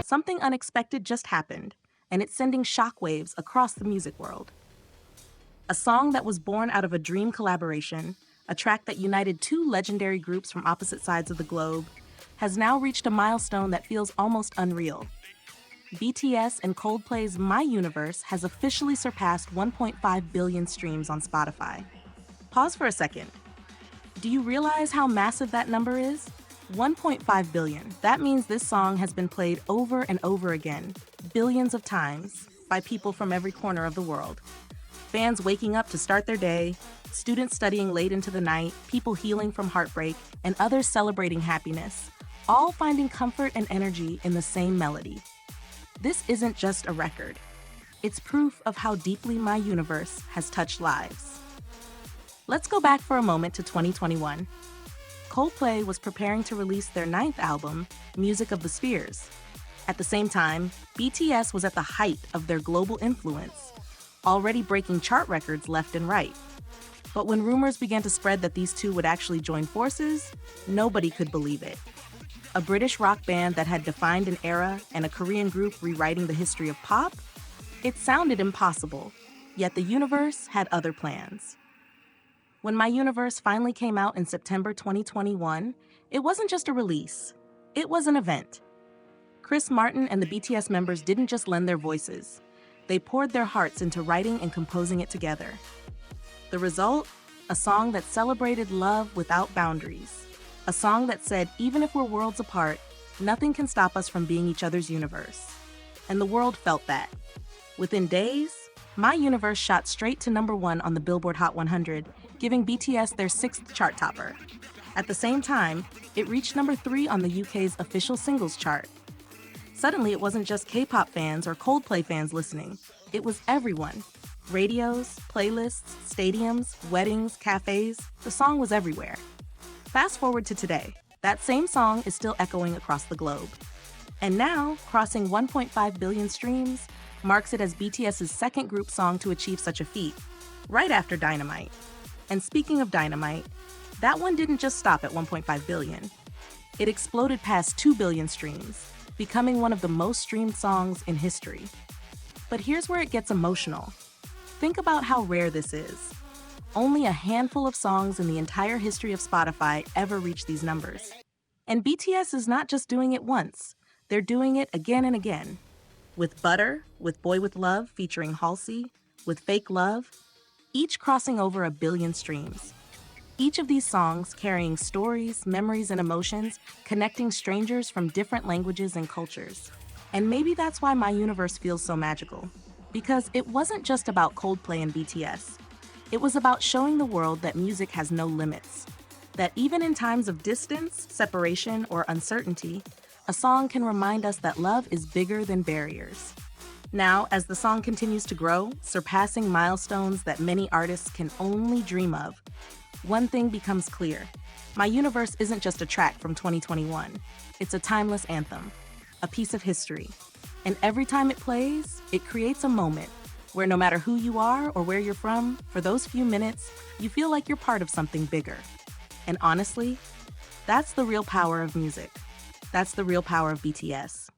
something unexpected just happened, and it's sending shockwaves across the music world. A song that was born out of a dream collaboration, a track that united two legendary groups from opposite sides of the globe, has now reached a milestone that feels almost unreal. BTS and Coldplay's My Universe has officially surpassed 1.5 billion streams on Spotify. Pause for a second. Do you realize how massive that number is? 1.5 billion. That means this song has been played over and over again, billions of times, by people from every corner of the world. Fans waking up to start their day, students studying late into the night, people healing from heartbreak, and others celebrating happiness, all finding comfort and energy in the same melody. This isn't just a record. It's proof of how deeply My Universe has touched lives. Let's go back for a moment to 2021. Coldplay was preparing to release their 9th album, Music of the Spheres. At the same time, BTS was at the height of their global influence, already breaking chart records left and right. But when rumors began to spread that these two would actually join forces, nobody could believe it. A British rock band that had defined an era and a Korean group rewriting the history of pop? It sounded impossible, yet the universe had other plans. When My Universe finally came out in September 2021, it wasn't just a release, it was an event. Chris Martin and the BTS members didn't just lend their voices, they poured their hearts into writing and composing it together. The result? A song that celebrated love without boundaries. A song that said, even if we're worlds apart, nothing can stop us from being each other's universe. And the world felt that. Within days, My Universe shot straight to #1 on the Billboard Hot 100, giving BTS their 6th chart topper. At the same time, it reached #3 on the UK's official singles chart. Suddenly, it wasn't just K-pop fans or Coldplay fans listening. It was everyone. Radios, playlists, stadiums, weddings, cafes, the song was everywhere. Fast forward to today, that same song is still echoing across the globe. And now, crossing 1.5 billion streams marks it as BTS's second group song to achieve such a feat, right after Dynamite. And speaking of Dynamite, that one didn't just stop at 1.5 billion. It exploded past 2 billion streams, becoming one of the most streamed songs in history. But here's where it gets emotional. Think about how rare this is. Only a handful of songs in the entire history of Spotify ever reach these numbers. And BTS is not just doing it once, they're doing it again and again. With Butter, with Boy With Love featuring Halsey, with Fake Love, each crossing over 1 billion streams. Each of these songs carrying stories, memories, and emotions, connecting strangers from different languages and cultures. And maybe that's why My Universe feels so magical. Because it wasn't just about Coldplay and BTS. It was about showing the world that music has no limits. That even in times of distance, separation, or uncertainty, a song can remind us that love is bigger than barriers. Now, as the song continues to grow, surpassing milestones that many artists can only dream of, one thing becomes clear. My Universe isn't just a track from 2021. It's a timeless anthem, a piece of history. And every time it plays, it creates a moment where no matter who you are or where you're from, for those few minutes, you feel like you're part of something bigger. And honestly, that's the real power of music. That's the real power of BTS.